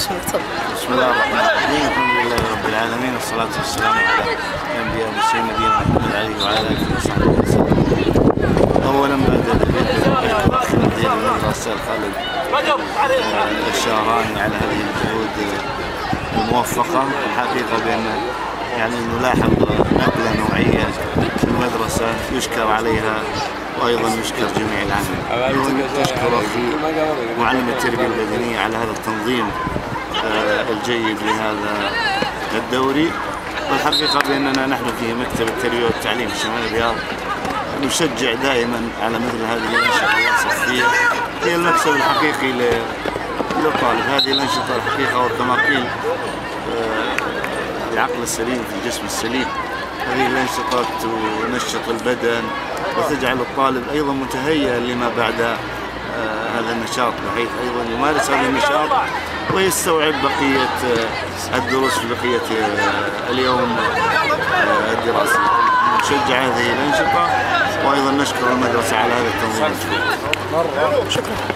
تفضل. بسم الله الرحمن الرحيم، الحمد لله رب العالمين، والصلاة والسلام على الأنبياء والمرسلين نبينا محمد عليه وعلى آله وصحبه وسلم. أولا بعد الأخ مدير المدرسة خالد الشهراني على هذه الجهود الموفقة. الحقيقة بأن يعني نلاحظ نقلة نوعية في المدرسة يشكر عليها، وأيضا يشكر جميع العاملين. أيضا أشكر أخي معلم التربية البدنية على هذا التنظيم الجيد لهذا الدوري. والحقيقة بأننا نحن في مكتب التربية والتعليم في شمال الرياض نشجع دائما على مثل هذه الأنشطة الوصفية، هي المكسب الحقيقي للطالب. هذه الأنشطة الحقيقة وكما قيل العقل السليم في الجسم السليم. هذه الأنشطة تنشط البدن وتجعل الطالب أيضا متهيئا لما بعد هذا النشاط، بحيث أيضا يمارس هذا النشاط ويستوعب بقية الدروس في بقية اليوم الدراسي. نشجع هذه الأنشطة وأيضا نشكر المدرسة على هذا التنظيم. شكرا.